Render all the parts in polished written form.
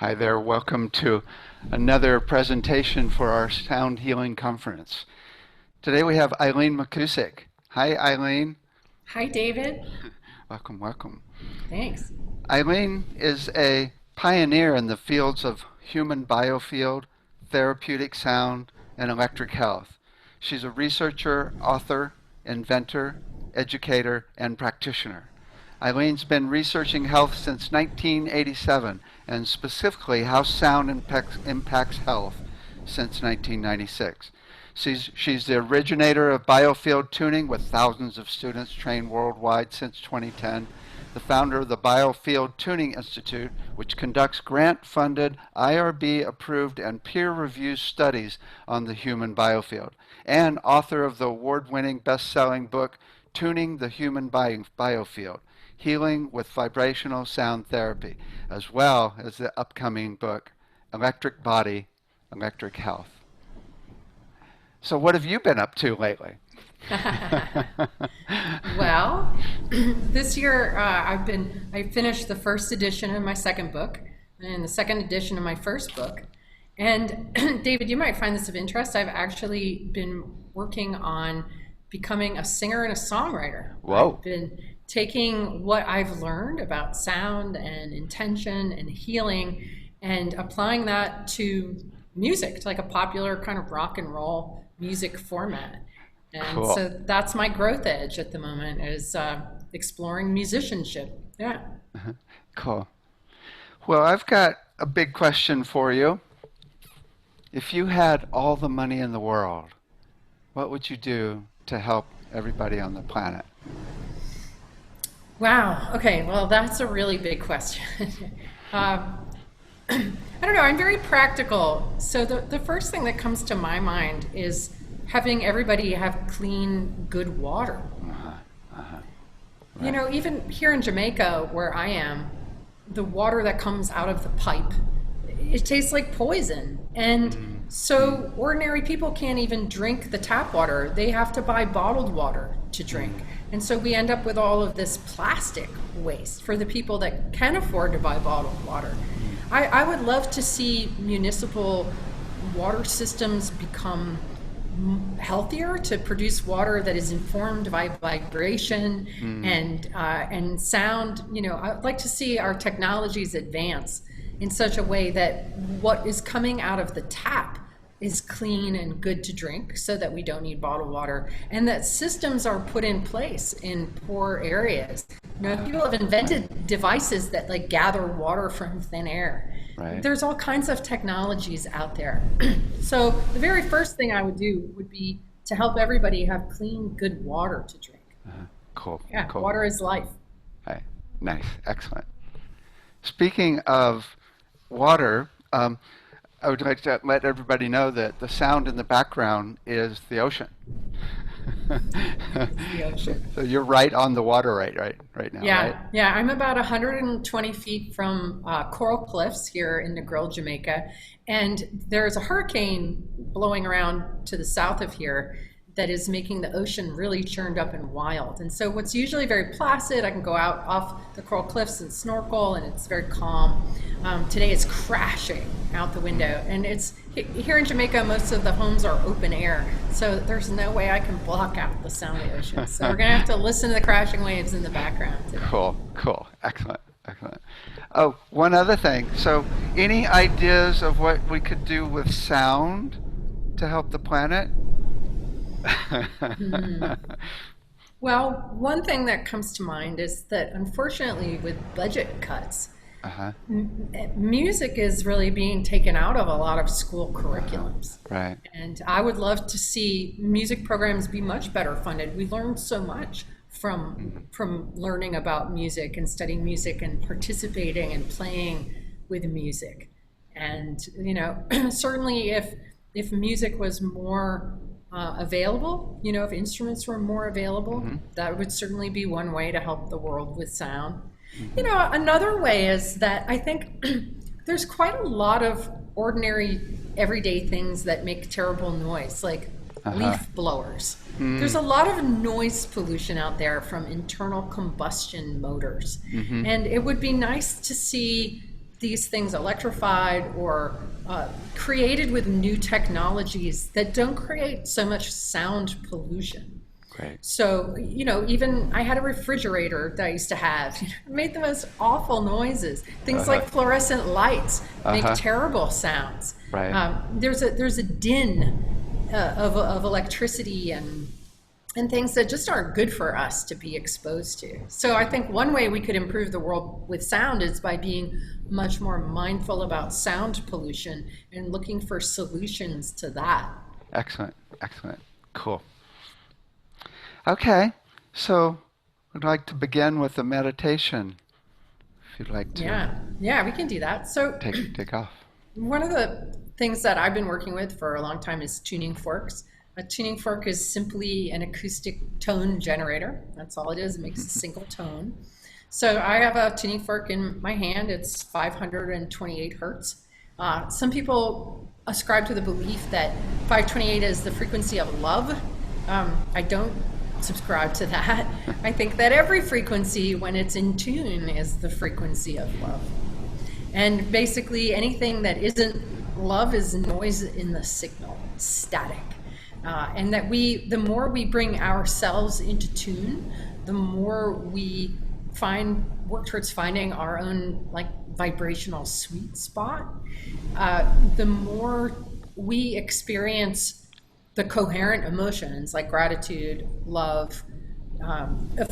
Hi there, welcome to another presentation for our Sound Healing Conference. Today we have Eileen McKusick. Hi, Eileen. Hi, David. Welcome, welcome. Thanks. Eileen is a pioneer in the fields of human biofield, therapeutic sound, and electric health. She's a researcher, author, inventor, educator, and practitioner. Eileen's been researching health since 1987, and specifically how sound impacts health since 1996. She's the originator of biofield tuning with thousands of students trained worldwide since 2010, the founder of the Biofield Tuning Institute, which conducts grant-funded, IRB-approved, and peer-reviewed studies on the human biofield, and author of the award-winning best-selling book, Tuning the Human Biofield, Healing with Vibrational Sound Therapy, as well as the upcoming book, Electric Body, Electric Health. So what have you been up to lately? Well, this year I finished the first edition of my second book and the second edition of my first book. And David, you might find this of interest. I've actually been working on becoming a singer and a songwriter. Whoa. I've been taking what I've learned about sound and intention and healing and applying that to music, to like a popular kind of rock and roll music format. And Cool. so that's my growth edge at the moment is exploring musicianship. Yeah. Cool. Well, I've got a big question for you. If you had all the money in the world, what would you do to help everybody on the planet? Wow. Okay. Well, that's a really big question. I don't know. I'm very practical. So the first thing that comes to my mind is having everybody have clean, good water. You know, even here in Jamaica, where I am, the water that comes out of the pipe, it tastes like poison. And so ordinary people can't even drink the tap water. They have to buy bottled water to drink. And so we end up with all of this plastic waste for the people that can afford to buy bottled water. I would love to see municipal water systems become healthier to produce water that is informed by vibration and sound. You know, I'd like to see our technologies advance in such a way that what is coming out of the tap is clean and good to drink so that we don't need bottled water, and that systems are put in place in poor areas. You know, people have invented devices that like gather water from thin air. Right. There's all kinds of technologies out there. So the very first thing I would do would be to help everybody have clean, good water to drink. Cool. Yeah, Cool. water is life. Right. Nice. Excellent. Speaking of water, I would like to let everybody know that the sound in the background is the ocean. The ocean. So you're right on the water right now, Yeah, right? yeah. I'm about 120 feet from Coral Cliffs here in Negril, Jamaica, and there's a hurricane blowing around to the south of here that is making the ocean really churned up and wild. And so what's usually very placid, I can go out off the Coral Cliffs and snorkel, and it's very calm. Today it's crashing out the window, and it's here in Jamaica. Most of the homes are open air, so there's no way I can block out the sound of the ocean. So we're gonna have to listen to the crashing waves in the background today. Cool, cool, excellent, excellent. Oh, one other thing. So, any ideas of what we could do with sound to help the planet? Well, one thing that comes to mind is that unfortunately with budget cuts, music is really being taken out of a lot of school curriculums. Right. And I would love to see music programs be much better funded. We learned so much from learning about music and studying music and participating and playing with music. And you know, certainly if music was more available, you know, if instruments were more available, that would certainly be one way to help the world with sound. You know, another way is that I think there's quite a lot of ordinary everyday things that make terrible noise, like leaf blowers. There's a lot of noise pollution out there from internal combustion motors. And it would be nice to see these things electrified or created with new technologies that don't create so much sound pollution. Great. So, even I had a refrigerator that I used to have. It made the most awful noises. Things like fluorescent lights make terrible sounds. Right. There's a din of electricity and things that just aren't good for us to be exposed to. So I think one way we could improve the world with sound is by being much more mindful about sound pollution and looking for solutions to that. Excellent. Excellent. Cool. Okay. So I'd like to begin with a meditation, if you'd like to. Yeah, we can do that. So Take off. one of the things that I've been working with for a long time is tuning forks. A tuning fork is simply an acoustic tone generator. That's all it is. It makes a single tone. So I have a tuning fork in my hand. It's 528 hertz. Some people ascribe to the belief that 528 is the frequency of love. I don't subscribe to that. I think that every frequency, when it's in tune, is the frequency of love. And basically anything that isn't love is noise in the signal, static. And that the more we bring ourselves into tune, the more we work towards finding our own vibrational sweet spot, the more we experience the coherent emotions like gratitude, love,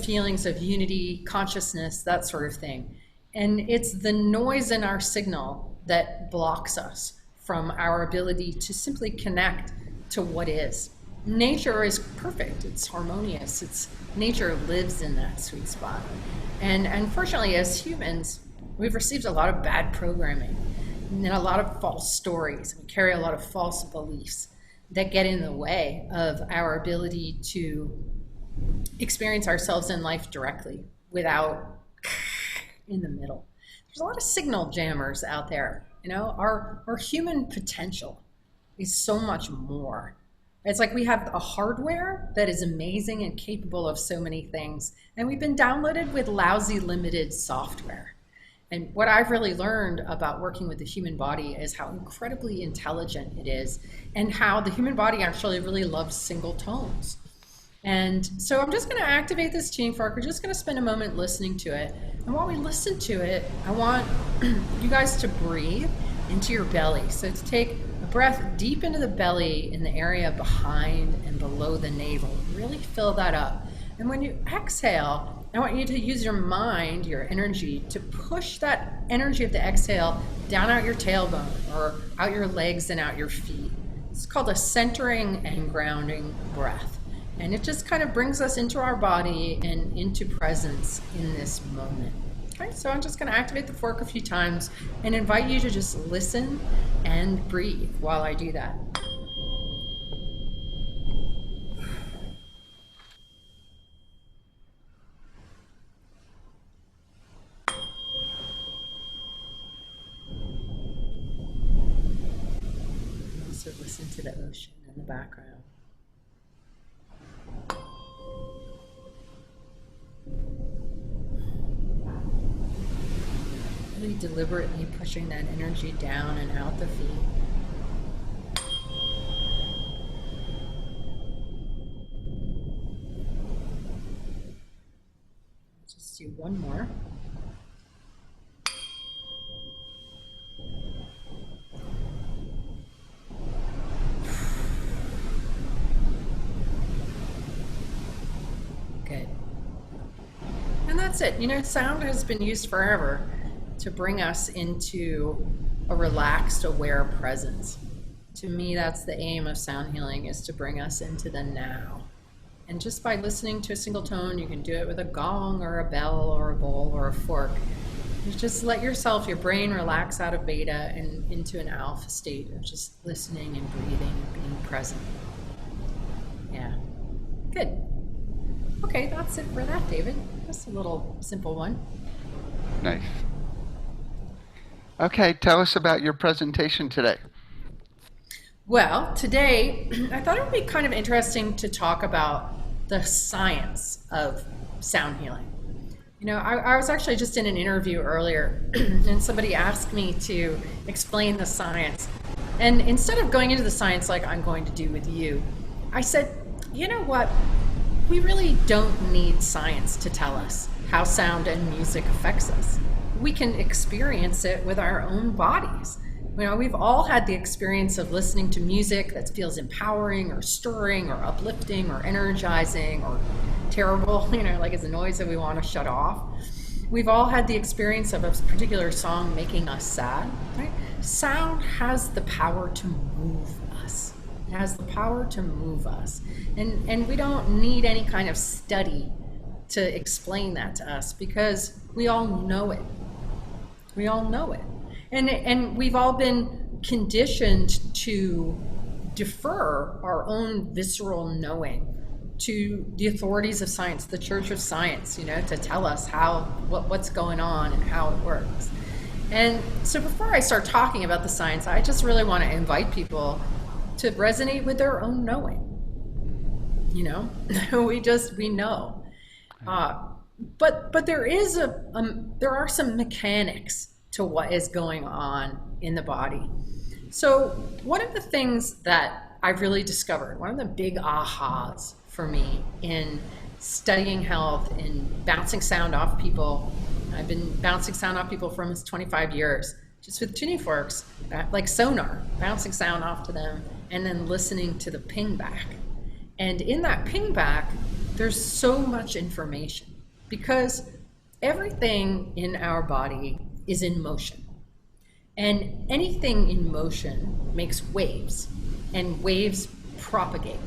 feelings of unity, consciousness, that sort of thing. And it's the noise in our signal that blocks us from our ability to simply connect to what is. Nature is perfect. It's harmonious. Nature lives in that sweet spot. And unfortunately, as humans, we've received a lot of bad programming and a lot of false stories. We carry a lot of false beliefs that get in the way of our ability to experience ourselves in life directly without in the middle. There's a lot of signal jammers out there. Our human potential is so much more. It's like we have a hardware that is amazing and capable of so many things, and we've been downloaded with lousy, limited software. And what I've really learned about working with the human body is how incredibly intelligent it is, and how the human body actually really loves single tones. And so I'm just going to activate this tuning fork. We're just going to spend a moment listening to it. And while we listen to it, I want you guys to breathe into your belly. So to take a breath deep into the belly in the area behind and below the navel. Really fill that up. And when you exhale, I want you to use your mind, your energy, to push that energy of the exhale down out your tailbone or out your legs and out your feet. It's called a centering and grounding breath. And it just kind of brings us into our body and into presence in this moment. Okay, so I'm just going to activate the fork a few times and invite you to just listen and breathe while I do that. Also listen to the ocean in the background. Really deliberately pushing that energy down and out the feet. Just do one more. Good. And that's it. Sound has been used forever to bring us into a relaxed, aware presence. To me, that's the aim of sound healing, is to bring us into the now. And just by listening to a single tone, you can do it with a gong or a bell or a bowl or a fork. You just let your brain relax out of beta and into an alpha state of just listening and breathing and being present. Yeah, good. Okay, that's it for that, David. Just a little simple one. Nice. Okay, tell us about your presentation today. Well, today I thought it would be kind of interesting to talk about the science of sound healing. I was actually just in an interview earlier, and somebody asked me to explain the science. And instead of going into the science like I'm going to do with you, I said, you know what? We really don't need science to tell us how sound and music affects us. We can experience it with our own bodies. We've all had the experience of listening to music that feels empowering or stirring or uplifting or energizing or terrible, like it's a noise that we want to shut off. We've all had the experience of a particular song making us sad, right? Sound has the power to move us. It has the power to move us. And we don't need any kind of study to explain that to us because we all know it. We all know it. And we've all been conditioned to defer our own visceral knowing to the authorities of science, the Church of Science, to tell us what's going on and how it works. And so before I start talking about the science, I just really want to invite people to resonate with their own knowing. We know. But there are some mechanics to what is going on in the body. So one of the things that I've really discovered, one of the big ahas for me in studying health and bouncing sound off people, I've been bouncing sound off people for almost 25 years, just with tuning forks, like sonar, bouncing sound off to them, and then listening to the ping back. And in that ping back, there's so much information because everything in our body is in motion. And anything in motion makes waves, and waves propagate.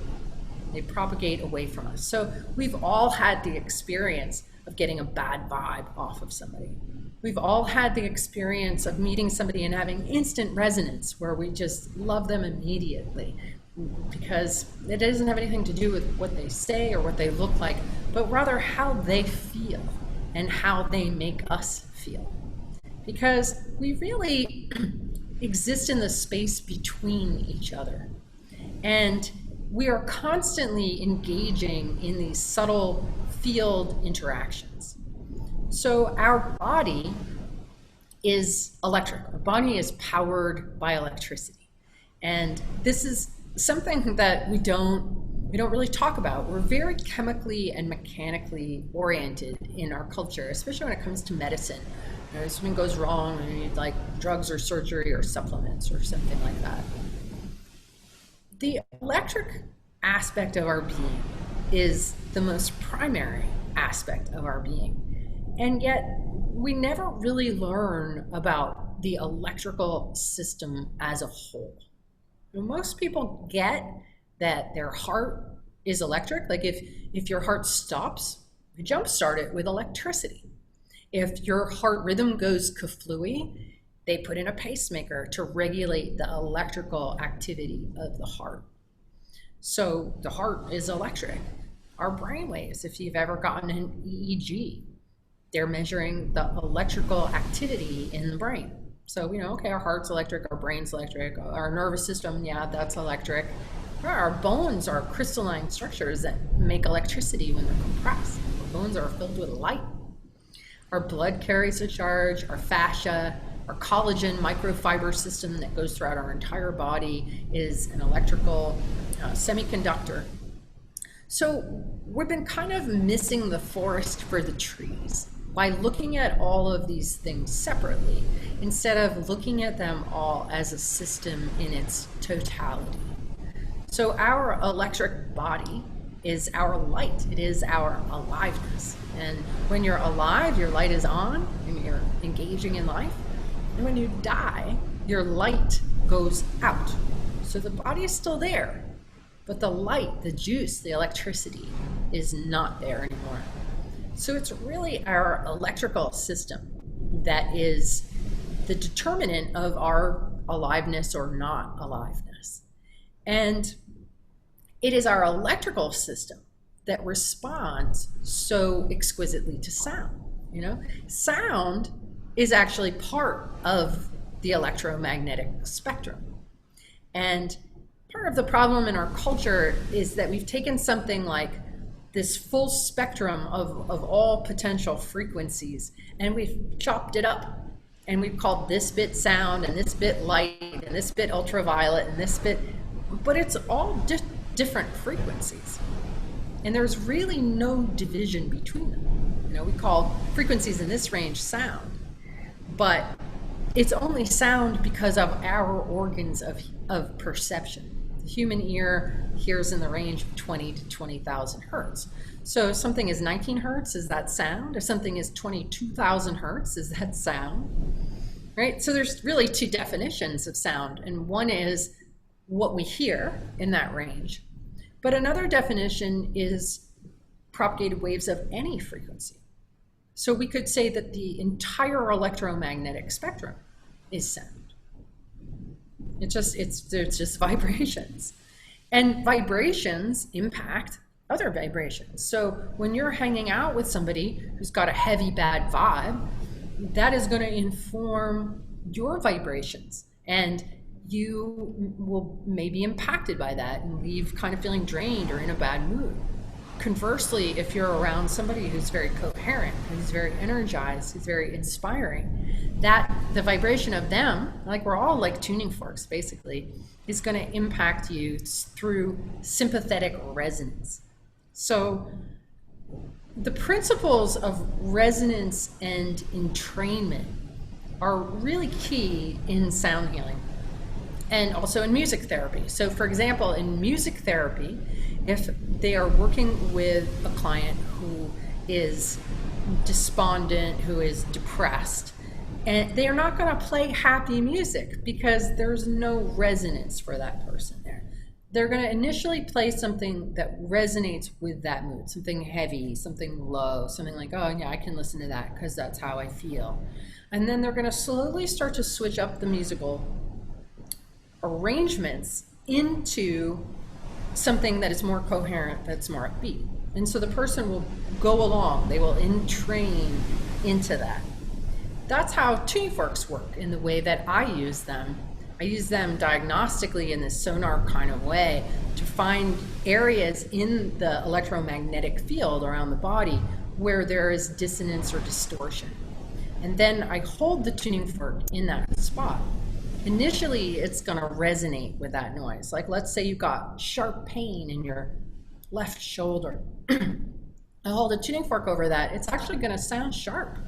They propagate away from us. So we've all had the experience of getting a bad vibe off of somebody. We've all had the experience of meeting somebody and having instant resonance where we just love them immediately because it doesn't have anything to do with what they say or what they look like, but rather how they feel and how they make us feel. Because we really exist in the space between each other. And we are constantly engaging in these subtle field interactions. So our body is electric. Our body is powered by electricity. And this is something that we don't really talk about. We're very chemically and mechanically oriented in our culture, especially when it comes to medicine. If something goes wrong, you need like drugs or surgery or supplements or something like that. The electric aspect of our being is the most primary aspect of our being. And yet we never really learn about the electrical system as a whole. Most people get that their heart is electric. Like if your heart stops, you jumpstart it with electricity. If your heart rhythm goes kaflooey, they put in a pacemaker to regulate the electrical activity of the heart. So the heart is electric. Our brain waves, if you've ever gotten an EEG, they're measuring the electrical activity in the brain. So we know, okay, our heart's electric, our brain's electric, our nervous system, yeah, that's electric. Our bones are crystalline structures that make electricity when they're compressed. Our bones are filled with light. Our blood carries a charge, our fascia, our collagen microfiber system that goes throughout our entire body is an electrical semiconductor. So we've been kind of missing the forest for the trees by looking at all of these things separately instead of looking at them all as a system in its totality. So our electric body is our light. It is our aliveness. And when you're alive, your light is on and you're engaging in life. And when you die, your light goes out. So the body is still there, but the light, the juice, the electricity is not there anymore. So it's really our electrical system that is the determinant of our aliveness or not aliveness. And it is our electrical system that responds so exquisitely to sound. Sound is actually part of the electromagnetic spectrum. And part of the problem in our culture is that we've taken something like this full spectrum of all potential frequencies, and we've chopped it up. And we've called this bit sound, and this bit light, and this bit ultraviolet, and this bit, but it's all different frequencies. And there's really no division between them. We call frequencies in this range sound, but it's only sound because of our organs of perception. The human ear hears in the range of 20 to 20,000 hertz. So if something is 19 hertz, is that sound? If something is 22,000 hertz, is that sound? Right? So there's really two definitions of sound, and one is what we hear in that range. But another definition is propagated waves of any frequency. So we could say that the entire electromagnetic spectrum is sound. It's just vibrations. And vibrations impact other vibrations. So when you're hanging out with somebody who's got a heavy, bad vibe, that is going to inform your vibrations. And you will maybe impacted by that and leave kind of feeling drained or in a bad mood. Conversely, if you're around somebody who's very coherent, who's very energized, who's very inspiring, that the vibration of them, like we're all like tuning forks basically, is going to impact you through sympathetic resonance. So the principles of resonance and entrainment are really key in sound healing and also in music therapy. So for example, in music therapy, if they are working with a client who is despondent, who is depressed, and they are not going to play happy music because there's no resonance for that person there. They're going to initially play something that resonates with that mood, something heavy, something low, something like, oh yeah, I can listen to that because that's how I feel. And then they're going to slowly start to switch up the musical arrangements into something that is more coherent, that's more upbeat. And so the person will go along, they will entrain into that. That's how tuning forks work in the way that I use them. I use them diagnostically in this sonar kind of way to find areas in the electromagnetic field around the body where there is dissonance or distortion. And then I hold the tuning fork in that spot. Initially, it's going to resonate with that noise. Like let's say you got sharp pain in your left shoulder. I hold a tuning fork over that. It's actually going to sound sharp.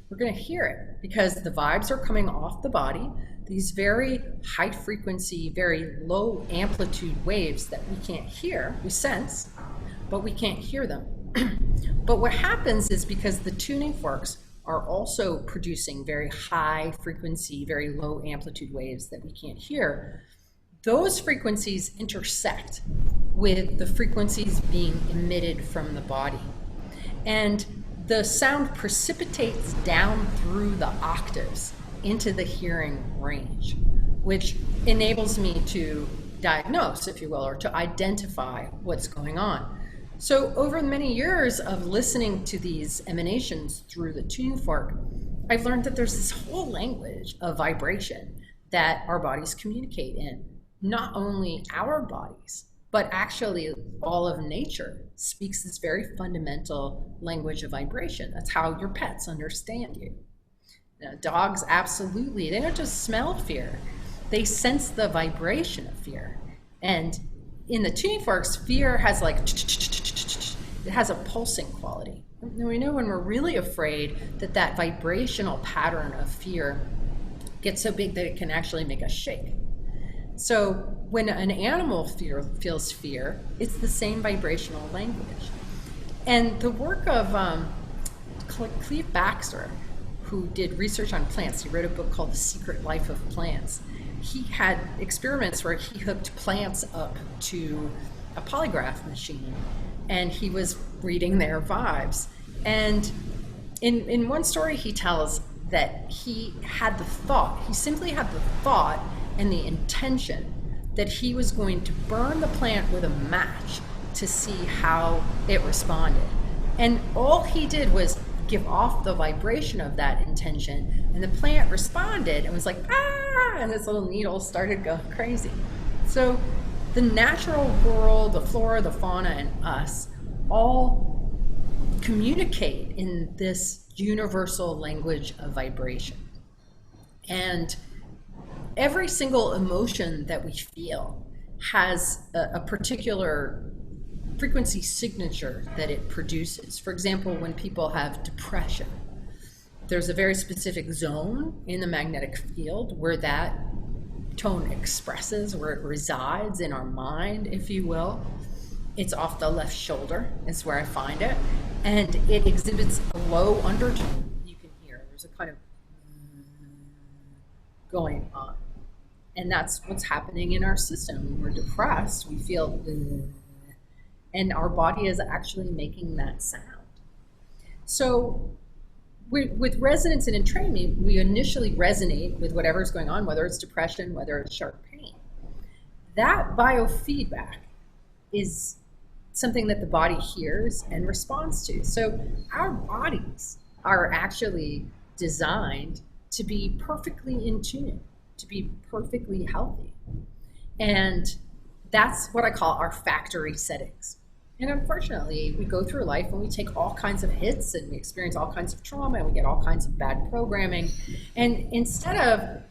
We're going to hear it because the vibes are coming off the body. These very high frequency, very low amplitude waves that we can't hear, we sense, but we can't hear them. But what happens is because the tuning forks are also producing very high frequency, very low amplitude waves that we can't hear, those frequencies intersect with the frequencies being emitted from the body. And the sound precipitates down through the octaves into the hearing range, which enables me to diagnose, if you will, or to identify what's going on. So over many years of listening to these emanations through the tuning fork, I've learned that there's this whole language of vibration that our bodies communicate in. Not only our bodies, but actually all of nature speaks this very fundamental language of vibration. That's how your pets understand you. Now, dogs, absolutely, they don't just smell fear, they sense the vibration of fear. And in the tuning forks, fear has like, it has a pulsing quality. And we know when we're really afraid that vibrational pattern of fear gets so big that it can actually make us shake. So when an animal feels fear, it's the same vibrational language. And the work of Cleve Baxter, who did research on plants, he wrote a book called The Secret Life of Plants. He had experiments where he hooked plants up to a polygraph machine and he was reading their vibes. And in one story he tells that he simply had the thought and the intention that he was going to burn the plant with a match to see how it responded. And all he did was give off the vibration of that intention, and the plant responded and was like, ah, and this little needle started going crazy. So the natural world, the flora, the fauna, and us all communicate in this universal language of vibration. And every single emotion that we feel has a particular frequency signature that it produces. For example, when people have depression, there's a very specific zone in the magnetic field where that tone expresses, where it resides in our mind, if you will. It's off the left shoulder, is where I find it. And it exhibits a low undertone you can hear. There's a kind of going on. And that's what's happening in our system. When we're depressed, we feel, and our body is actually making that sound. So with resonance and entrainment, we initially resonate with whatever's going on, whether it's depression, whether it's sharp pain. That biofeedback is something that the body hears and responds to. So our bodies are actually designed to be perfectly in tune, to be perfectly healthy. And that's what I call our factory settings. And unfortunately, we go through life and we take all kinds of hits and we experience all kinds of trauma and we get all kinds of bad programming. And instead of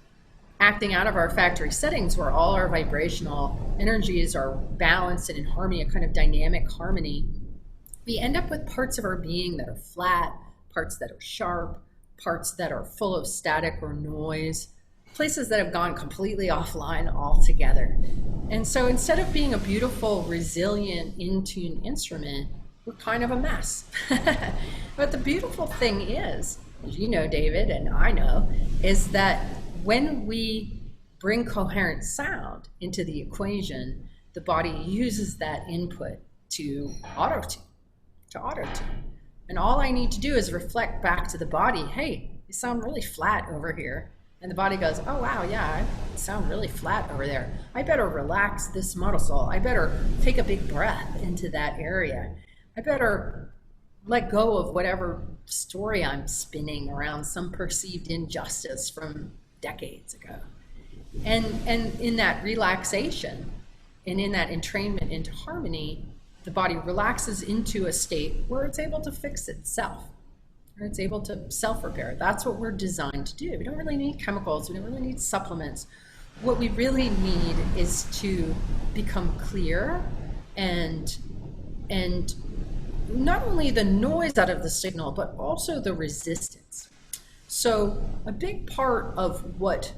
acting out of our factory settings where all our vibrational energies are balanced and in harmony, a kind of dynamic harmony, we end up with parts of our being that are flat, parts that are sharp, parts that are full of static or noise, places that have gone completely offline altogether. And so instead of being a beautiful, resilient, in-tune instrument, we're kind of a mess. But the beautiful thing is, as you know, David, and I know, is that when we bring coherent sound into the equation, the body uses that input to auto-tune. And all I need to do is reflect back to the body, hey, you sound really flat over here. And the body goes, oh, wow, yeah, I sound really flat over there. I better relax this muscle. I better take a big breath into that area. I better let go of whatever story I'm spinning around some perceived injustice from decades ago. And in that relaxation and in that entrainment into harmony, the body relaxes into a state where it's able to fix itself. Or it's able to self-repair. That's what we're designed to do. We don't really need chemicals. We don't really need supplements. What we really need is to become clear and not only the noise out of the signal, but also the resistance. So a big part of what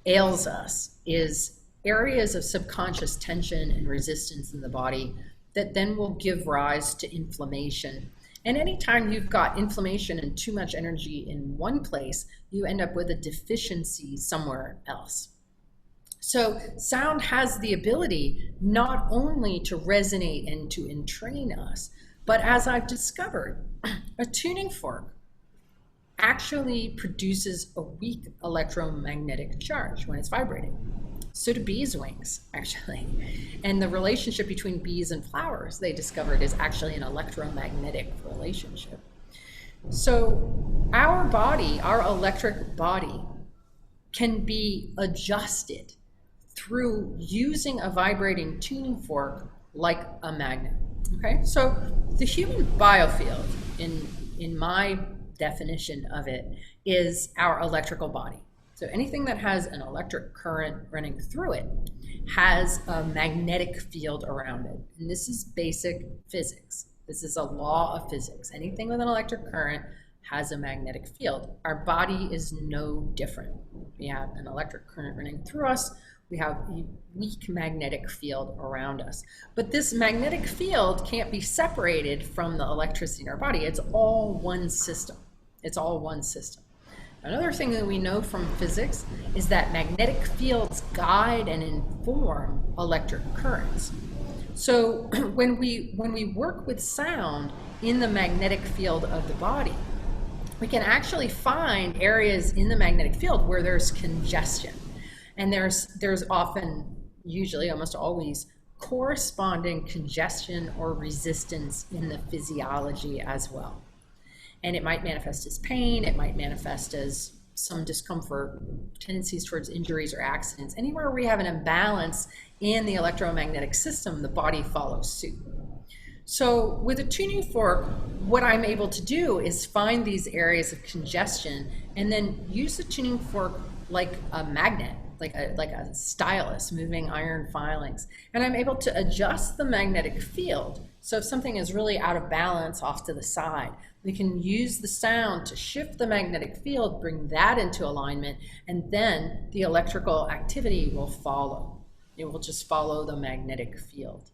ails us is areas of subconscious tension and resistance in the body that then will give rise to inflammation. And anytime you've got inflammation and too much energy in one place, you end up with a deficiency somewhere else. So sound has the ability not only to resonate and to entrain us, but as I've discovered, a tuning fork actually produces a weak electromagnetic charge when it's vibrating. So do bees' wings, actually. And the relationship between bees and flowers, they discovered, is actually an electromagnetic relationship. So our body, our electric body, can be adjusted through using a vibrating tuning fork like a magnet. Okay, so the human biofield, in my definition of it, is our electrical body. So anything that has an electric current running through it has a magnetic field around it. And this is basic physics. This is a law of physics. Anything with an electric current has a magnetic field. Our body is no different. We have an electric current running through us. We have a weak magnetic field around us. But this magnetic field can't be separated from the electricity in our body. It's all one system. It's all one system. Another thing that we know from physics is that magnetic fields guide and inform electric currents. So when we work with sound in the magnetic field of the body, we can actually find areas in the magnetic field where there's congestion. And there's often, usually almost always, corresponding congestion or resistance in the physiology as well. And it might manifest as pain, it might manifest as some discomfort, tendencies towards injuries or accidents. Anywhere where we have an imbalance in the electromagnetic system, the body follows suit. So with a tuning fork, what I'm able to do is find these areas of congestion and then use the tuning fork like a magnet, like a stylus moving iron filings. And I'm able to adjust the magnetic field. So if something is really out of balance off to the side, we can use the sound to shift the magnetic field, bring that into alignment, and then the electrical activity will follow. It will just follow the magnetic field.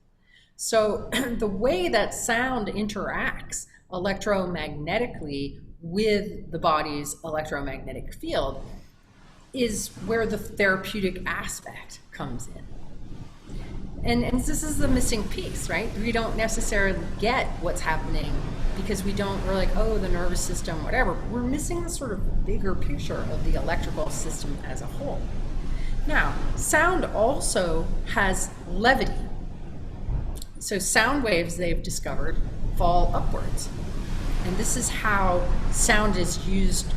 So the way that sound interacts electromagnetically with the body's electromagnetic field is where the therapeutic aspect comes in. And this is the missing piece, right? We don't necessarily get what's happening because we're like, oh, the nervous system, whatever. We're missing the sort of bigger picture of the electrical system as a whole. Now, sound also has levity. So sound waves, they've discovered, fall upwards. And this is how sound is used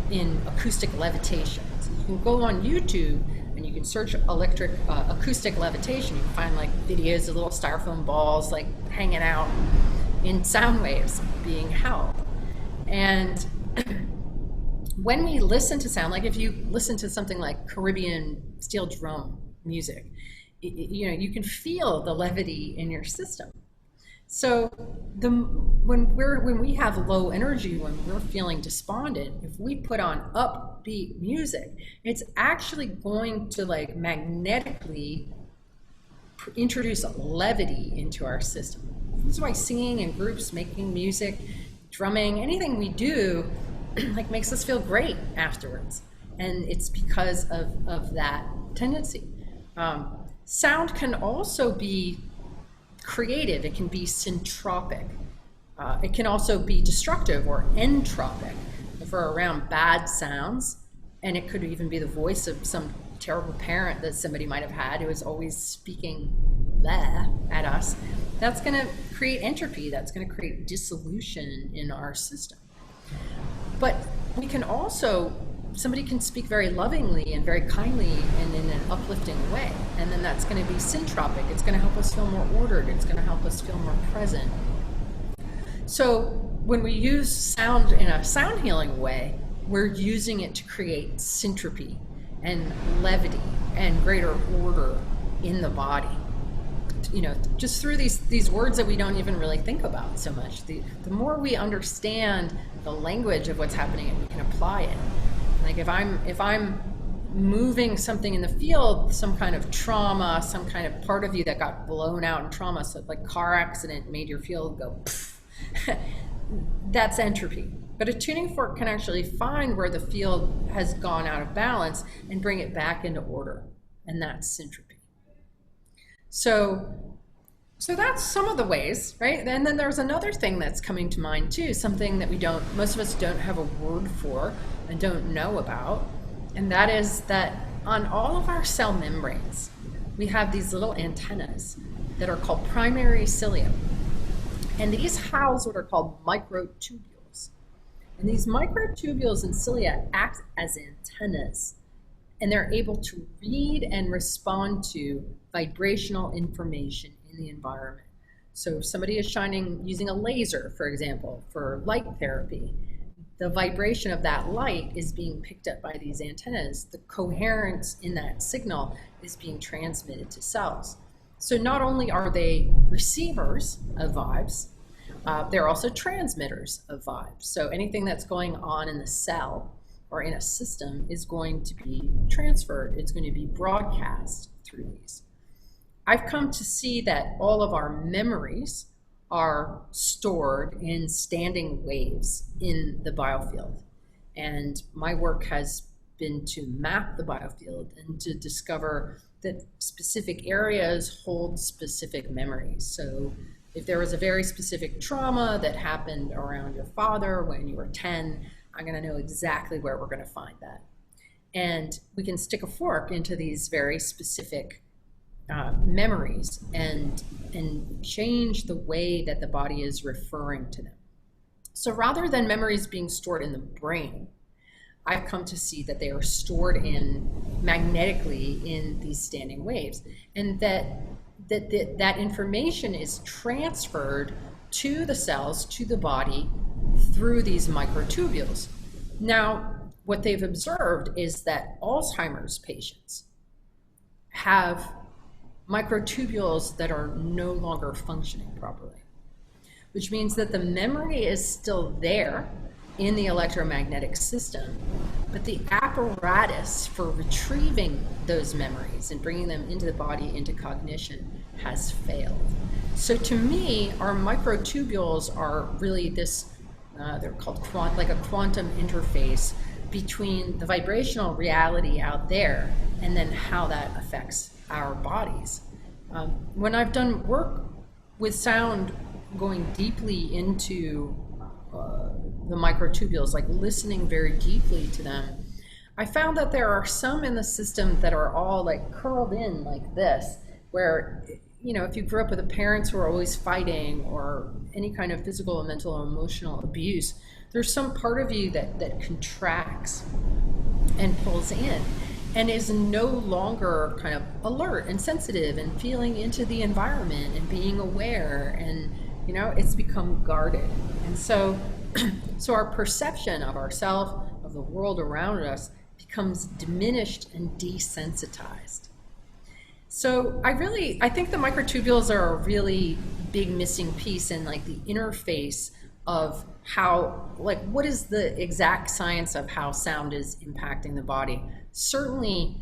in acoustic levitation. So you can go on YouTube and you can search acoustic levitation. You can find like videos of little styrofoam balls like hanging out in sound waves being held. And when we listen to sound, like if you listen to something like Caribbean steel drum music, you can feel the levity in your system. So when we have low energy, when we're feeling despondent, if we put on upbeat music, it's actually going to like magnetically introduce levity into our system. This is why singing in groups, making music, drumming, anything we do like makes us feel great afterwards. And it's because of that tendency. Sound can also be creative. It can be syntropic. It can also be destructive or entropic if we're around bad sounds. And it could even be the voice of some terrible parent that somebody might have had who is always speaking there at us. That's going to create entropy. That's going to create dissolution in our system. But we can also, somebody can speak very lovingly and very kindly and in an uplifting way. And then that's going to be syntropic. It's going to help us feel more ordered. It's going to help us feel more present. So when we use sound in a sound healing way, we're using it to create syntropy and levity and greater order in the body. Just through these words that we don't even really think about so much. The more we understand the language of what's happening and we can apply it. Like if I'm moving something in the field, some kind of trauma, some kind of part of you that got blown out in trauma, so like car accident made your field go pfft, that's entropy. But a tuning fork can actually find where the field has gone out of balance and bring it back into order, and that's syntropy. So that's some of the ways, right? And then there's another thing that's coming to mind too, something that most of us don't have a word for and don't know about. And that is that on all of our cell membranes, we have these little antennas that are called primary cilia. And these house what are called microtubules. And these microtubules and cilia act as antennas, and they're able to read and respond to vibrational information in the environment. So if somebody is using a laser, for example, for light therapy, the vibration of that light is being picked up by these antennas. The coherence in that signal is being transmitted to cells. So not only are they receivers of vibes, they're also transmitters of vibes. So anything that's going on in the cell or in a system is going to be transferred. It's going to be broadcast through these. I've come to see that all of our memories are stored in standing waves in the biofield. And my work has been to map the biofield and to discover that specific areas hold specific memories. So if there was a very specific trauma that happened around your father when you were 10, I'm going to know exactly where we're going to find that. And we can stick a fork into these very specific memories and change the way that the body is referring to them. So rather than memories being stored in the brain, I've come to see that they are stored magnetically in these standing waves, and that that information is transferred to the cells, to the body, through these microtubules. Now, what they've observed is that Alzheimer's patients have microtubules that are no longer functioning properly, which means that the memory is still there in the electromagnetic system, but the apparatus for retrieving those memories and bringing them into the body, into cognition, has failed. So to me, our microtubules are really this, they're called like a quantum interface between the vibrational reality out there and then how that affects our bodies. When I've done work with sound, going deeply into the microtubules, like listening very deeply to them, I found that there are some in the system that are all like curled in like this, where, you know, if you grew up with parents who are always fighting or any kind of physical, mental, or emotional abuse, there's some part of you that contracts and pulls in and is no longer kind of alert and sensitive and feeling into the environment and being aware, and, you know, it's become guarded. And so our perception of ourselves, of the world around us, becomes diminished and desensitized. So I think the microtubules are a really big missing piece in like the interface of how, like, what is the exact science of how sound is impacting the body. Certainly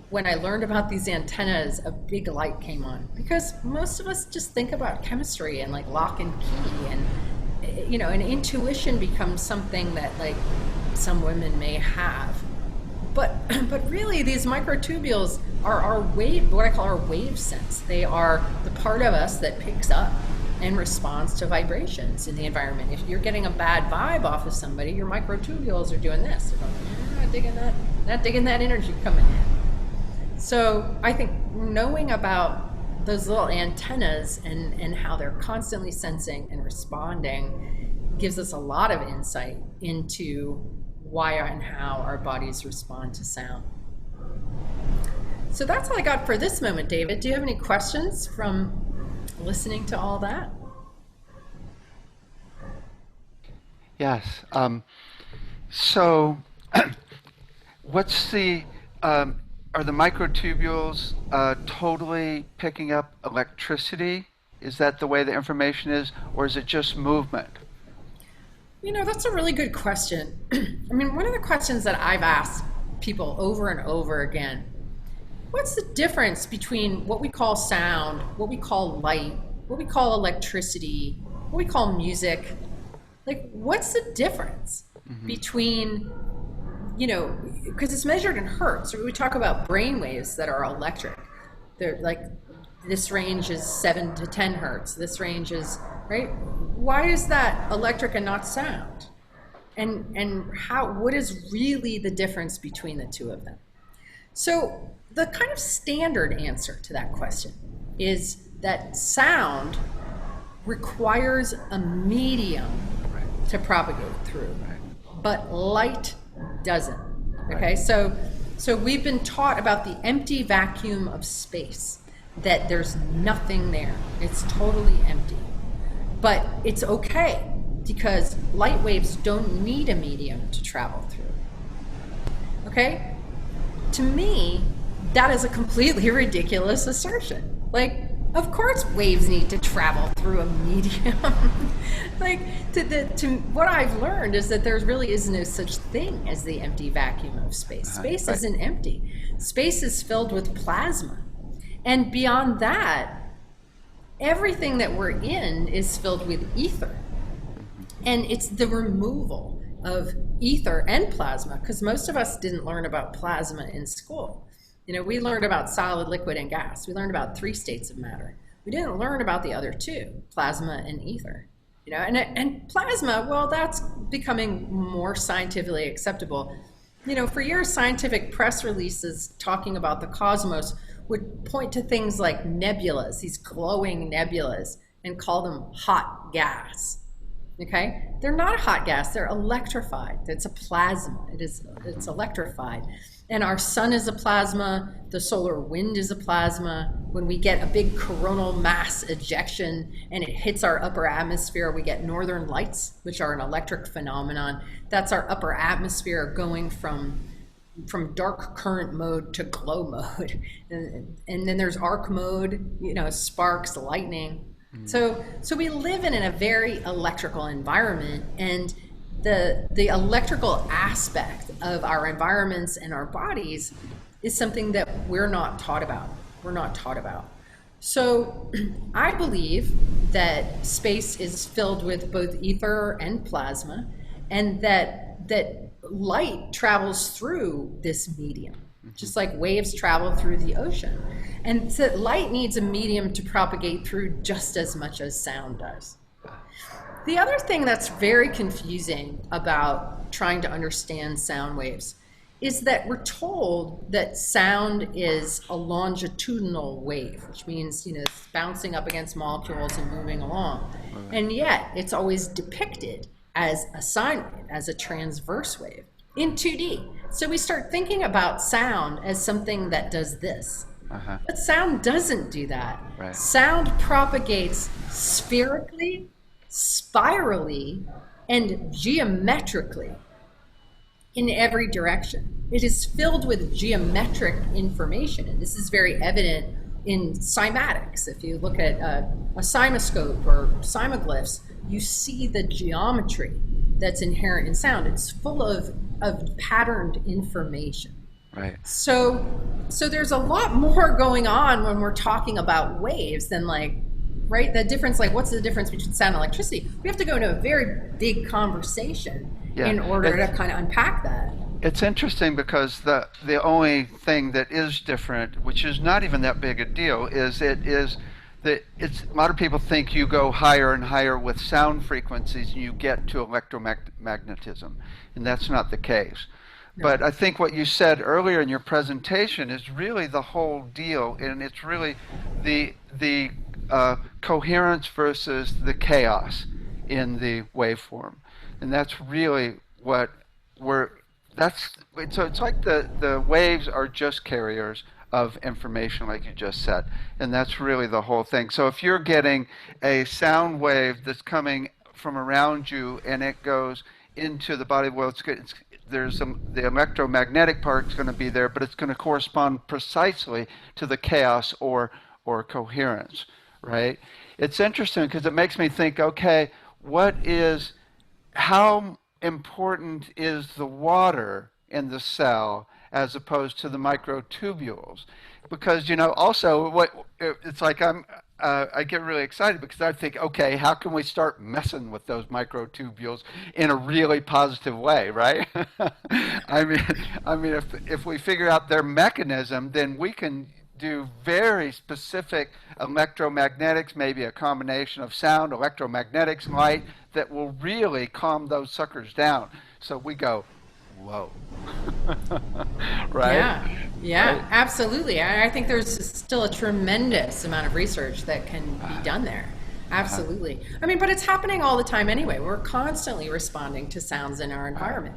when I learned about these antennas, a big light came on, because most of us just think about chemistry and like lock and key, and, you know, and intuition becomes something that like some women may have. But really, these microtubules are our wave, what I call our wave sense. They are the part of us that picks up and responds to vibrations in the environment. If you're getting a bad vibe off of somebody, your microtubules are doing this. They're going, not digging that energy coming in. So I think knowing about those little antennas and how they're constantly sensing and responding gives us a lot of insight into why and how our bodies respond to sound. So that's all I got for this moment, David. Do you have any questions from listening to all that? Yes. So what's the, are the microtubules totally picking up electricity? Is that the way the information is, or is it just movement? You know, that's a really good question. I mean, one of the questions that I've asked people over and over again, what's the difference between what we call sound, what we call light, what we call electricity, what we call music? Like, what's the difference between, you know, because it's measured in hertz. We talk about brain waves that are electric. They're like, this range is 7 to 10 hertz. This range is, right? Why is that electric and not sound? And how, what is really the difference between the two of them? So the kind of standard answer to that question is that sound requires a medium to propagate through, but light doesn't. Okay, so we've been taught about the empty vacuum of space, that there's nothing there. It's totally empty. But it's okay, because light waves don't need a medium to travel through. Okay? To me, that is a completely ridiculous assertion. Like, of course waves need to travel through a medium. Like, what I've learned is that there really is no such thing as the empty vacuum of space. Space isn't empty. Space is filled with plasma. And beyond that, everything that we're in is filled with ether. And it's the removal of ether and plasma, because most of us didn't learn about plasma in school. You know, we learned about solid, liquid, and gas. We learned about 3 states of matter. We didn't learn about the other 2, plasma and ether. You know, and plasma, well, that's becoming more scientifically acceptable. You know, for years, scientific press releases talking about the cosmos would point to things like nebulas, these glowing nebulas, and call them hot gas. Okay, they're not a hot gas, they're electrified. It's a plasma. It's electrified. And our sun is a plasma, the solar wind is a plasma. When we get a big coronal mass ejection and it hits our upper atmosphere, we get northern lights, which are an electric phenomenon. That's our upper atmosphere going from dark current mode to glow mode. And then there's arc mode, sparks, lightning. So we live in a very electrical environment, and the electrical aspect of our environments and our bodies is something that we're not taught about. So I believe that space is filled with both ether and plasma, and that light travels through this medium, just like waves travel through the ocean. And so light needs a medium to propagate through just as much as sound does. The other thing that's very confusing about trying to understand sound waves is that we're told that sound is a longitudinal wave, which means, it's bouncing up against molecules and moving along. And yet it's always depicted as a sine wave, as a transverse wave in 2D. So we start thinking about sound as something that does this. But sound doesn't do that. Right. Sound propagates spherically, spirally, and geometrically in every direction. It is filled with geometric information, and this is very evident in cymatics. If you look at a cymoscope or cymoglyphs, you see the geometry that's inherent in sound. It's full of patterned information. Right. So there's a lot more going on when we're talking about waves than right? The difference, what's the difference between sound and electricity? We have to go into a very big conversation in order to kind of unpack that. It's interesting because the only thing that is different, which is not even that big a deal, is that a lot of people think you go higher and higher with sound frequencies and you get to electromagnetism, and that's not the case. But I think what you said earlier in your presentation is really the whole deal, and it's really the coherence versus the chaos in the waveform, and that's really what so it's like the waves are just carriers of information, like you just said, and that's really the whole thing. So if you're getting a sound wave that's coming from around you and it goes into the body, well, the electromagnetic part is going to be there, but it's going to correspond precisely to the chaos or coherence, right? It's interesting because it makes me think, okay, how important is the water in the cell as opposed to the microtubules? Because also it's like I get really excited because I think, okay, how can we start messing with those microtubules in a really positive way, right? I mean, if we figure out their mechanism, then we can do very specific electromagnetics, maybe a combination of sound, electromagnetics, light, that will really calm those suckers down. So we go, whoa. Right? Yeah, right? Absolutely. I think there's still a tremendous amount of research that can be done there. Absolutely. I mean, but it's happening all the time anyway. We're constantly responding to sounds in our environment.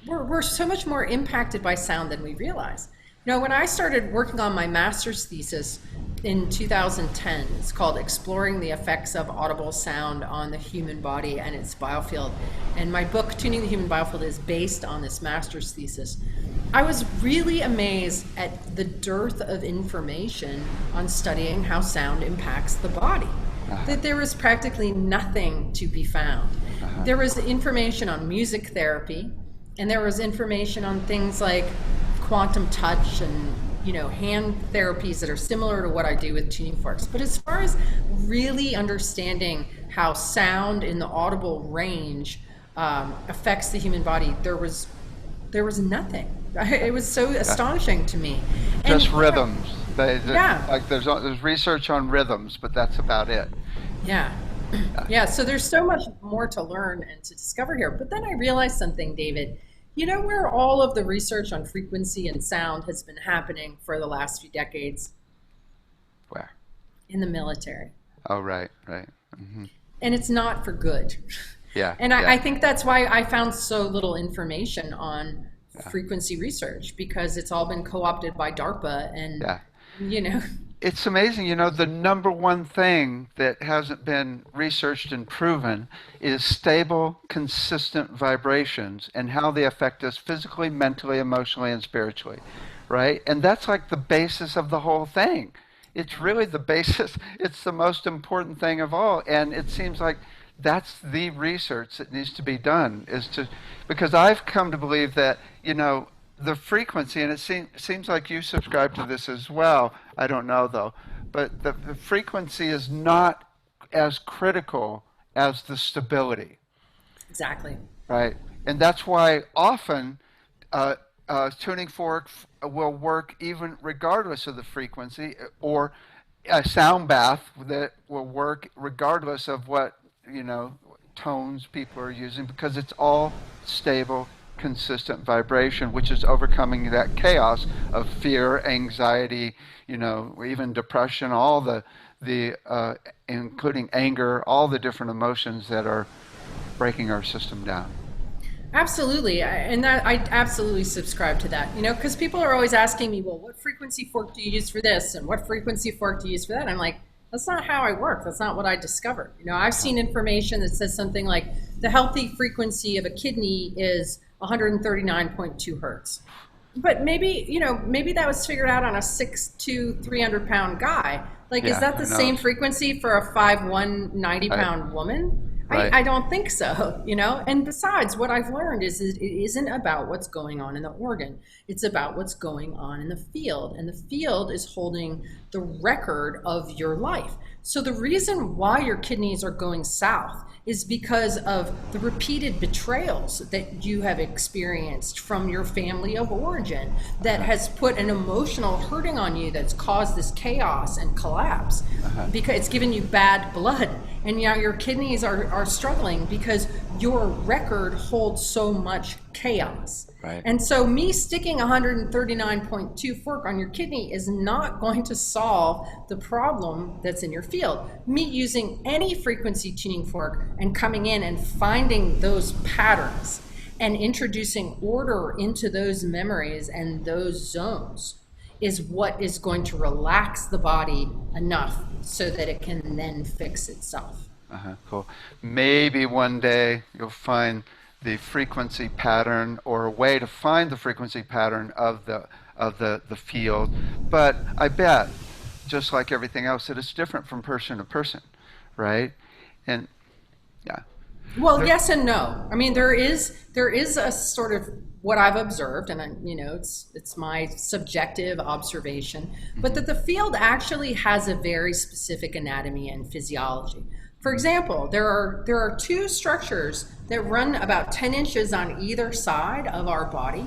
We're so much more impacted by sound than we realize. When I started working on my master's thesis in 2010, it's called Exploring the Effects of Audible Sound on the Human Body and its Biofield. And my book, Tuning the Human Biofield, is based on this master's thesis. I was really amazed at the dearth of information on studying how sound impacts the body. That there was practically nothing to be found. There was information on music therapy, and there was information on things like quantum touch and hand therapies that are similar to what I do with tuning forks. But as far as really understanding how sound in the audible range affects the human body, there was nothing. It was so astonishing to me. Just rhythms. Like there's research on rhythms, but that's about it. Yeah. So there's so much more to learn and to discover here. But then I realized something, David. Where all of the research on frequency and sound has been happening for the last few decades? Where? In the military. Oh, right. Mm-hmm. And it's not for good. Yeah. And Yeah. I think that's why I found so little information on frequency research, because it's all been co-opted by DARPA and, Yeah. you know, It's amazing, the number one thing that hasn't been researched and proven is stable, consistent vibrations and how they affect us physically, mentally, emotionally, and spiritually, right? And that's like the basis of the whole thing. It's really the basis, it's the most important thing of all. And it seems like that's the research that needs to be done, because I've come to believe that, the frequency, and it seems like you subscribe to this as well. I don't know though, but the frequency is not as critical as the stability, exactly. right? And that's why often tuning fork will work even regardless of the frequency, or a sound bath that will work regardless of what tones people are using, because it's all stable, consistent vibration, which is overcoming that chaos of fear, anxiety, even depression, all the including anger, all the different emotions that are breaking our system down. Absolutely. And that I absolutely subscribe to that, because people are always asking me, well, what frequency fork do you use for this? And what frequency fork do you use for that? And I'm like, that's not how I work. That's not what I discovered. I've seen information that says something like the healthy frequency of a kidney is 139.2 hertz. But maybe that was figured out on a 6'2", 300-pound guy. Like, Yeah, is that the who same knows? frequency for a 5'1", Right. 90-pound woman? Right. I don't think so, And besides, what I've learned is it isn't about what's going on in the organ. It's about what's going on in the field. And the field is holding the record of your life. So the reason why your kidneys are going south is because of the repeated betrayals that you have experienced from your family of origin that has put an emotional hurting on you, that's caused this chaos and collapse, because it's given you bad blood. And now your kidneys are struggling because your record holds so much chaos. Right. And so me sticking 139.2 fork on your kidney is not going to solve the problem that's in your field. Me using any frequency tuning fork and coming in and finding those patterns and introducing order into those memories and those zones is what is going to relax the body enough so that it can then fix itself. Cool. Maybe one day you'll find the frequency pattern, or a way to find the frequency pattern of the field. But I bet, just like everything else, that it's different from person to person, right? And yeah. Well, yes and no. I mean, there is a sort of what I've observed, and it's my subjective observation, but that the field actually has a very specific anatomy and physiology. For example, there are two structures that run about 10 inches on either side of our body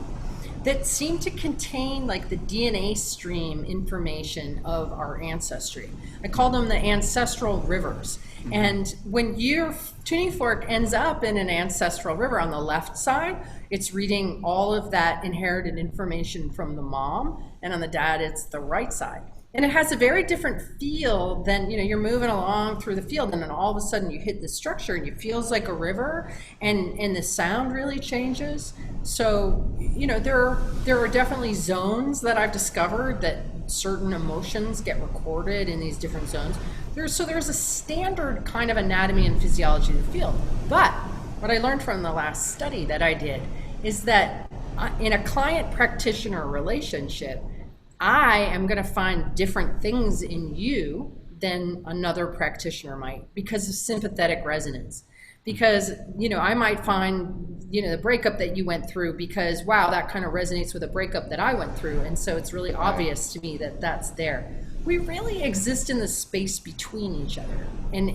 that seem to contain like the DNA stream information of our ancestry. I call them the ancestral rivers. And when your tuning fork ends up in an ancestral river on the left side, it's reading all of that inherited information from the mom, and on the dad, it's the right side. And it has a very different feel than, you're moving along through the field, and then all of a sudden you hit the structure and it feels like a river, and the sound really changes. So, there are definitely zones that I've discovered that certain emotions get recorded in these different zones. There's a standard kind of anatomy and physiology of the field. But what I learned from the last study that I did is that in a client-practitioner relationship, I am going to find different things in you than another practitioner might, because of sympathetic resonance. Because, I might find, the breakup that you went through, because, wow, that kind of resonates with a breakup that I went through. And so it's really obvious to me that that's there. We really exist in the space between each other, and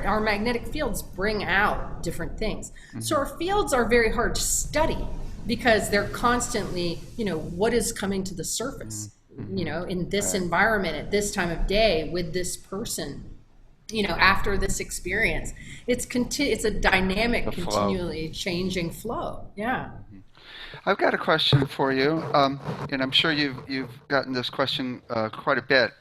our magnetic fields bring out different things. So our fields are very hard to study, because they're constantly, what is coming to the surface, in this environment at this time of day with this person, after this experience. It's a dynamic, continually changing flow. Yeah. I've got a question for you, and I'm sure you've gotten this question quite a bit.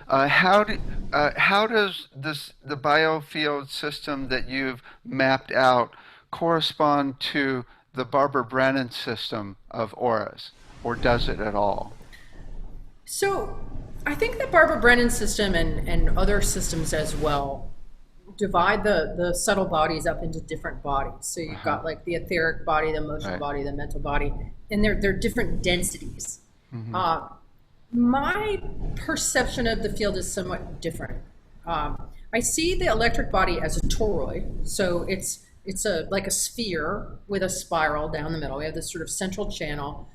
How does the biofield system that you've mapped out correspond to the Barbara Brennan system of auras, or does it at all? So I think the Barbara Brennan system and other systems as well divide the subtle bodies up into different bodies. So you've Uh-huh. got like the etheric body, the emotional Right. body, the mental body, and they're different densities. Mm-hmm. Uh, my perception of the field is somewhat different. I see the electric body as a toroid, so it's a like a sphere with a spiral down the middle. We have this sort of central channel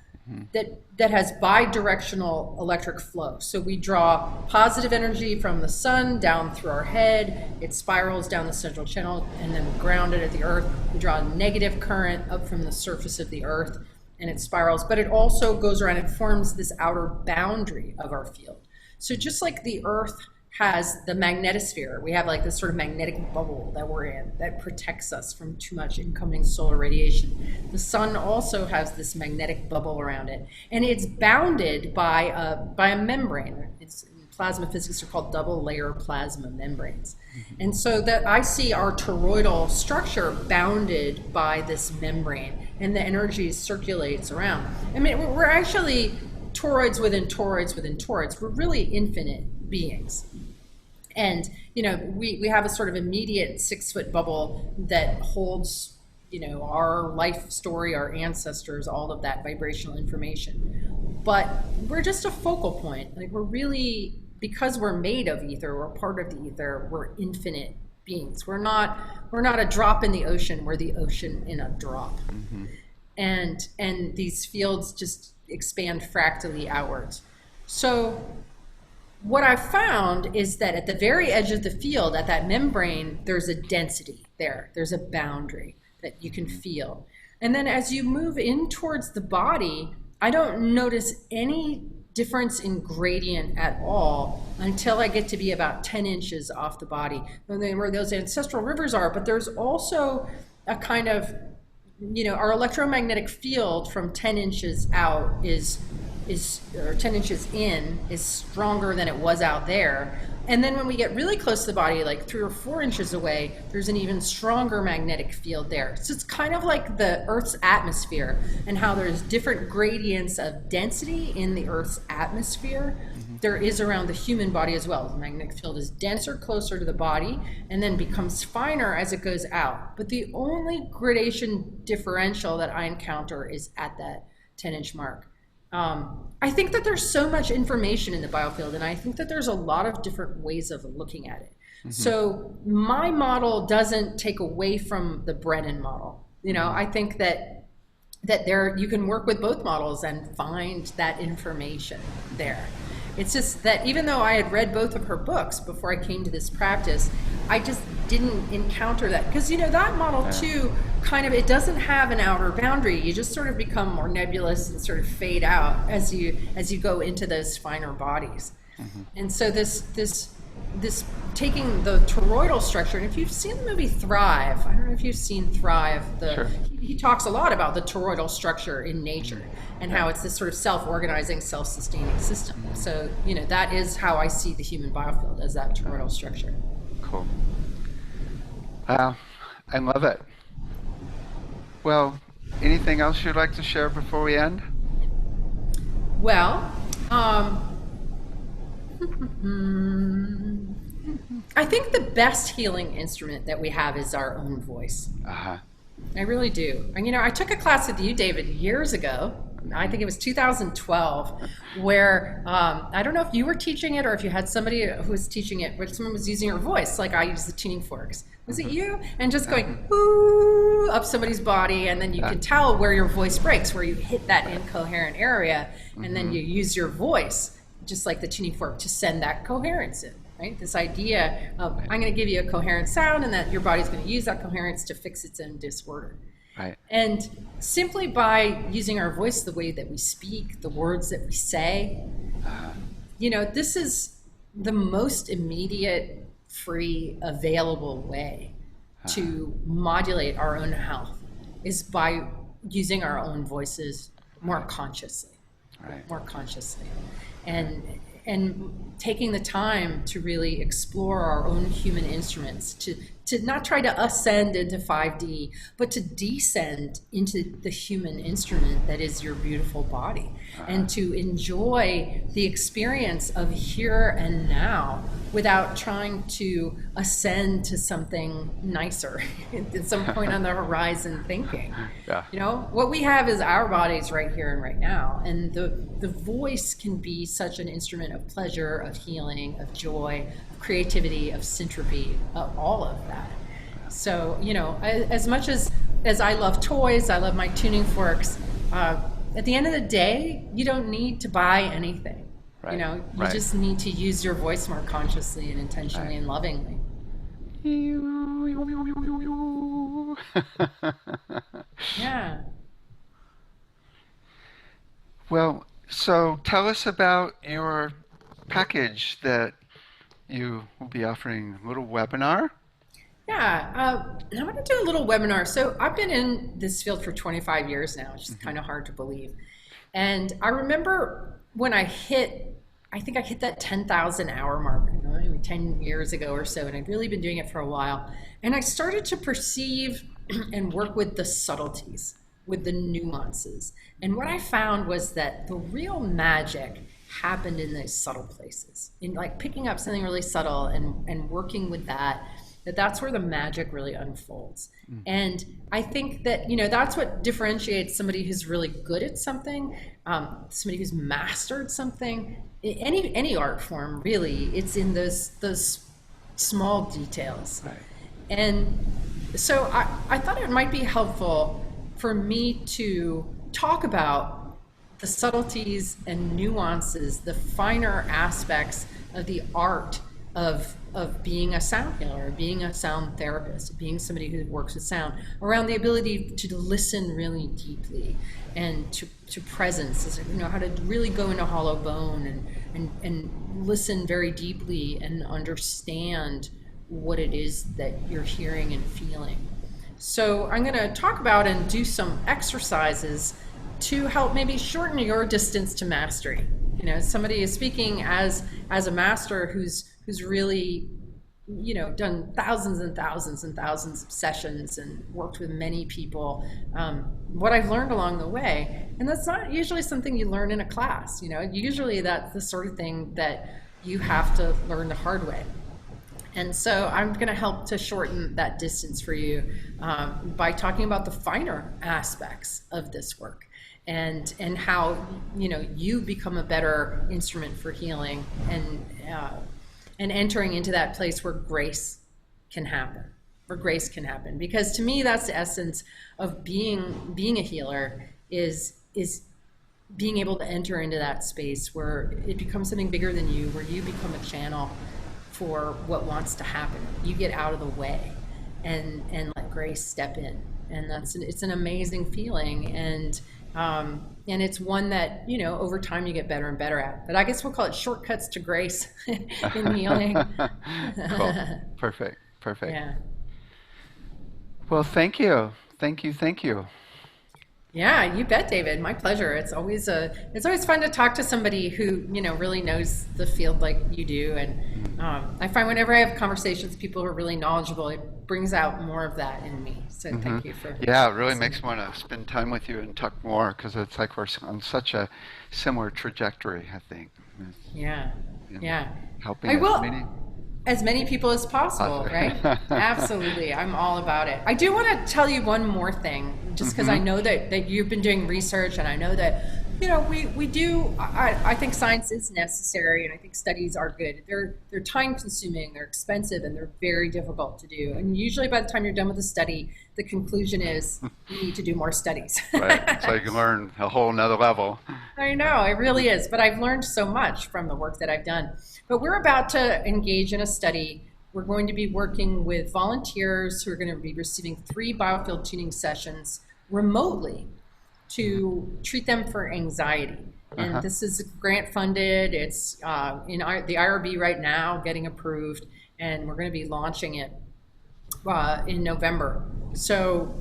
that has bidirectional electric flow. So we draw positive energy from the sun down through our head. It spirals down the central channel and then we ground it at the earth. We draw a negative current up from the surface of the earth and it spirals, but it also goes around, it forms this outer boundary of our field. So just like the earth has the magnetosphere, we have like this sort of magnetic bubble that we're in that protects us from too much incoming solar radiation. The sun also has this magnetic bubble around it, and it's bounded by a membrane. It's in plasma physics are called double layer plasma membranes. And so that I see our toroidal structure bounded by this membrane, and the energy circulates around. I mean, we're actually toroids within toroids within toroids. We're really infinite beings. And, you know, we have a sort of immediate 6-foot bubble that holds, you know, our life story, our ancestors, all of that vibrational information. But we're just a focal point. Like we're really, because we're made of ether, we're part of the ether, we're infinite beings. We're not a drop in the ocean, we're the ocean in a drop. Mm-hmm. And these fields just expand fractally outwards. So what I found is that at the very edge of the field, at that membrane, there's a density there. There's a boundary that you can feel. And then as you move in towards the body, I don't notice any difference in gradient at all until I get to be about 10 inches off the body, where those ancestral rivers are. But there's also a kind of, you know, our electromagnetic field from 10 inches out or 10 inches in is stronger than it was out there. And then when we get really close to the body, like 3 or 4 inches away, there's an even stronger magnetic field there. So it's kind of like the Earth's atmosphere and how there's different gradients of density in the Earth's atmosphere. There is around the human body as well. The magnetic field is denser closer to the body and then becomes finer as it goes out. But the only gradation differential that I encounter is at that 10-inch mark. I think that there's so much information in the biofield, and I think that there's a lot of different ways of looking at it. Mm-hmm. So my model doesn't take away from the Brennan model. You know, I think that there you can work with both models and find that information there. It's just that even though I had read both of her books before I came to this practice, I just didn't encounter that. Because, you know, that model too, kind of, it doesn't have an outer boundary. You just sort of become more nebulous and sort of fade out as you go into those finer bodies. Mm-hmm. And so this taking the toroidal structure, and if you've seen the movie Thrive, I don't know if you've seen Thrive, Sure. He talks a lot about the toroidal structure in nature and how it's this sort of self-organizing, self-sustaining system. So, you know, that is how I see the human biofield, as that toroidal structure. Cool. Wow, I love it. Well, anything else you'd like to share before we end? Well, I think the best healing instrument that we have is our own voice. Uh-huh. I really do. And, you know, I took a class with you, David, years ago. I think it was 2012, where I don't know if you were teaching it or if you had somebody who was teaching it, where someone was using your voice, like I use the tuning forks. Was it you? And just going ooh up somebody's body, and then you can tell where your voice breaks, where you hit that incoherent area, and then you use your voice, just like the tuning fork, to send that coherence in. Right? This idea of I'm going to give you a coherent sound, and that your body's going to use that coherence to fix its own disorder. Right. And simply by using our voice the way that we speak, the words that we say, you know, this is the most immediate, free, available way to modulate our own health, is by using our own voices more consciously. Right. More consciously. And and taking the time to really explore our own human instruments, to not try to ascend into 5D, but to descend into the human instrument that is your beautiful body, and to enjoy the experience of here and now without trying to ascend to something nicer at some point on the horizon thinking. Yeah. You know, what we have is our bodies right here and right now, and the voice can be such an instrument of pleasure, of healing, of joy, of creativity, of syntropy, of all of that. So, you know, as much as I love toys, I love my tuning forks, at the end of the day, you don't need to buy anything. Right. You know, you just need to use your voice more consciously and intentionally and lovingly. Yeah. Well, so tell us about your package that you will be offering, a little webinar. Yeah, I'm going to do a little webinar. So I've been in this field for 25 years now, which is kind of hard to believe. And I remember when I think I hit that 10,000 hour mark, you know, maybe 10 years ago or so, and I'd really been doing it for a while. And I started to perceive and work with the subtleties, with the nuances. And what I found was that the real magic happened in those subtle places, in like picking up something really subtle and working with that's where the magic really unfolds. And I think that, you know, that's what differentiates somebody who's really good at something, somebody who's mastered something, any art form, really. It's in those small details. Right. And so I thought it might be helpful for me to talk about the subtleties and nuances, the finer aspects of the art of being a sound healer, being a sound therapist, being somebody who works with sound, around the ability to listen really deeply and to presence, you know, how to really go into hollow bone and listen very deeply and understand what it is that you're hearing and feeling. So I'm going to talk about and do some exercises to help maybe shorten your distance to mastery. You know, somebody is speaking as a master who's really, you know, done thousands and thousands and thousands of sessions and worked with many people. What I've learned along the way, and that's not usually something you learn in a class. You know, usually that's the sort of thing that you have to learn the hard way. And so I'm going to help to shorten that distance for you by talking about the finer aspects of this work. And how, you know, you become a better instrument for healing and entering into that place where grace can happen. Because to me, that's the essence of being a healer, is being able to enter into that space where it becomes something bigger than you, where you become a channel for what wants to happen. You get out of the way and let grace step in. And it's an amazing feeling. And it's one that, you know, over time you get better and better at. But I guess we'll call it shortcuts to grace in healing. Cool. Perfect. Yeah. Well, thank you. Yeah, you bet, David. My pleasure. It's always fun to talk to somebody who, you know, really knows the field like you do. And I find whenever I have conversations with people who are really knowledgeable, it brings out more of that in me. So thank you for. Yeah, it really makes me want to spend time with you and talk more, because it's like we're on such a similar trajectory, I think. Yeah. Helping as many people as possible, right? Absolutely. I'm all about it. I do want to tell you one more thing, just because I know that you've been doing research, and I know that, you know, we do, I think science is necessary, and I think studies are good. They're time consuming, they're expensive, and they're very difficult to do. And usually by the time you're done with a study, the conclusion is you need to do more studies. Right. So you can learn a whole nother level. I know, it really is. But I've learned so much from the work that I've done. But we're about to engage in a study. We're going to be working with volunteers who are going to be receiving 3 biofield tuning sessions remotely to treat them for anxiety. And this is grant funded. It's in the IRB right now, getting approved, and we're going to be launching it in November. So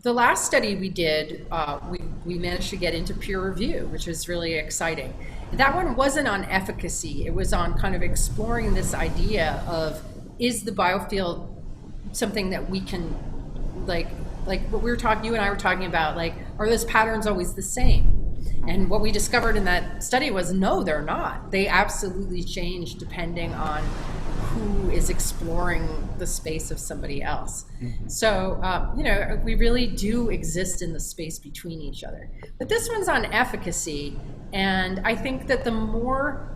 the last study we did, we we managed to get into peer review, which was really exciting. That one wasn't on efficacy. It was on kind of exploring this idea of, is the biofield something that we can, like what we were talking, you and I were talking about, like, are those patterns always the same? And what we discovered in that study was, no, they're not. They absolutely change depending on who is exploring the space of somebody else. So, we really do exist in the space between each other. But this one's on efficacy, and I think that the more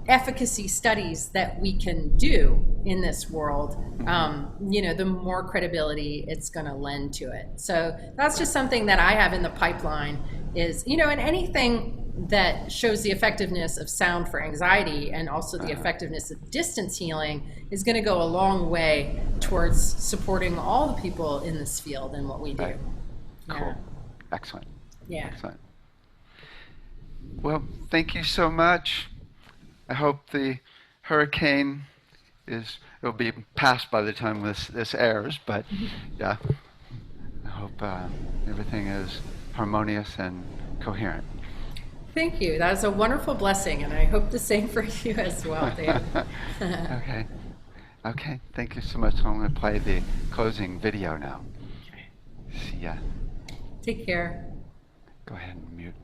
efficacy studies that we can do in this world, the more credibility it's going to lend to it. So that's just something that I have in the pipeline is, and anything that shows the effectiveness of sound for anxiety and also the effectiveness of distance healing is going to go a long way towards supporting all the people in this field and what we do. Right. Yeah. Cool. Excellent. Yeah. Excellent. Well, thank you so much. I hope the hurricane it'll be past by the time this airs, but yeah, I hope everything is harmonious and coherent. Thank you. That is a wonderful blessing, and I hope the same for you as well, David. Okay. Thank you so much. I'm going to play the closing video now. See ya. Take care. Go ahead and mute.